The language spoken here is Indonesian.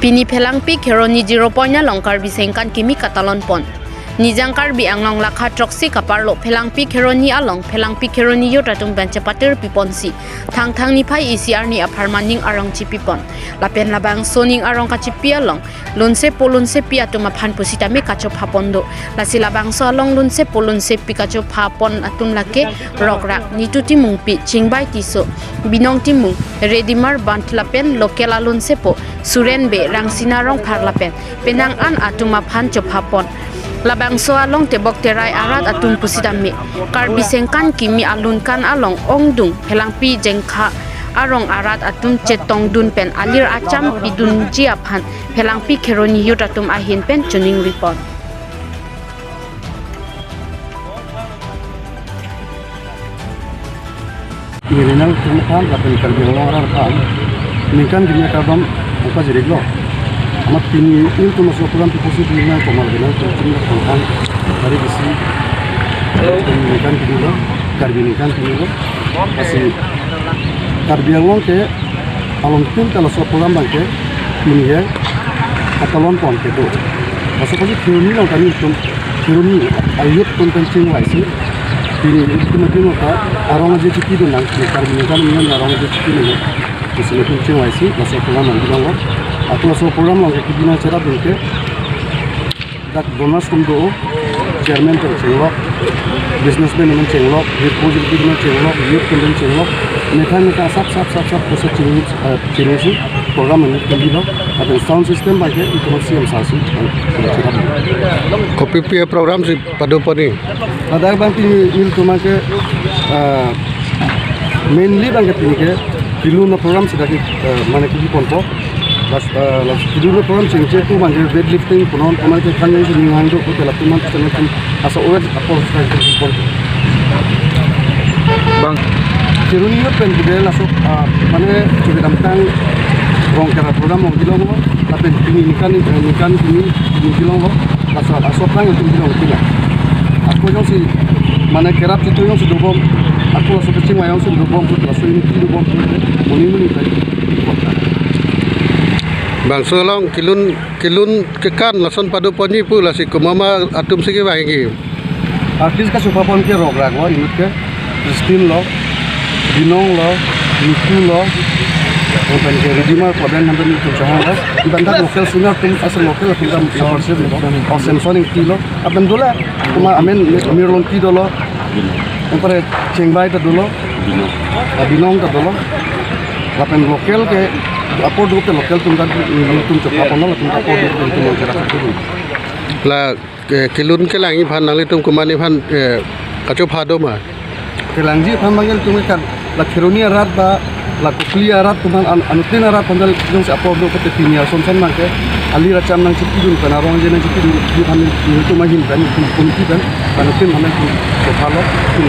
Pini phelang pi kheroni 0 point na longkar bisengkan kimi katalon pon. Nijangkar bi anglong lakha troksi kaparlo phelang pi kheroni along phelang pi kheroni yo tatung benchapater piponsi. Thang ni phai ECR ni aparmaning arong chipipon. Lapen labang soning arong kachipi along. Lunse polunse pi atuma phan pusita me kachop hapondo. Lasi labang so along lunse polunse pi kachop hapon atum lake rokrak nituti mungpi chingbai tiso. Binong timung redimar bantlapen lokela lunse po surenbe rangsina rong parlapen. Penang an atuma phan chop hapon. Labang so along tebok terai arat atum pusidami karbisengkan kimi alunkan along ongdung helang pi jengkha arong arat atum cetong dun pen alir acham bidun jiaphan helang pi kheroni yut atum ahin pen tuning report Mirinang tumakan lapen kalbing orang kan nikan gini kabam apa jadi lo amat pini ini tuh masuk program posisi di mana komal dengan tujuan tentang dari besi nikan gini lo karbinikan gini lo masih karbiang lo ke along tim kalau masuk program bangke ini ya katalon pon ke tu masuk posisi teori lo kami tuh teori ayat pun penting wajib ini itu mungkin apa orang aja ciki tu nang karbinikan ini orang aja ciki ni Isime penting wajib masuk program nanti lo atau masuk program lagi kita cara bengke dak bonus untuk chairman tu cenglok businessman itu cenglok deposit itu cenglok youth itu cenglok mereka sab proses cenglok program ini kita ada sound system bagi itu masih yang sasi kopi pia program si padopon ni ada banti ini tu macam mainly bangke ini pilih program sedang mana kita ponpo las dulu program cengce tu manggil weightlifting punon kemarin kita kan yang sini nganggo tu telah teman teman asal orang apa sekali bang kiruni yo pen juga lasuk mana juga tentang rong kera program mau bilang apa tapi ini kan ini bilang apa asal kan yang bilang tidak aku yang si mana kerap itu yang sudah bom aku lasuk kecil yang sudah bom tu lasuk ini sudah bom muni tadi Bang Solong kilun kekan lason padopon ni pula si kumama atum sigi bangi. Artis ka supapon ke rok ragwa inut ke Christine lo Binong lo Niku lo open ke redimar kodan hampir itu sahaja dibantar lokal sinar tim asal lokal kita mempersiap lo Samsung kilo aben dola kuma amen mirlon kilo lo empare cengbai ta dulu Binong ta dulu lapen lokal ke apa dulu ke lokal tum cepat pono tum apa dulu tum cara dulu La kilun ke langi phan nang tum kumani phan kacho phado ma kelangji phan manggil tum kan la kheroni arat ba la kukli arat tum anutin arat pandal tum apa dulu ke tinia sonson mangke ali racam nang cipi dun kana rong jena cipi dun phan tum magin kan tum kunti kan anutin mamen tum phalo tum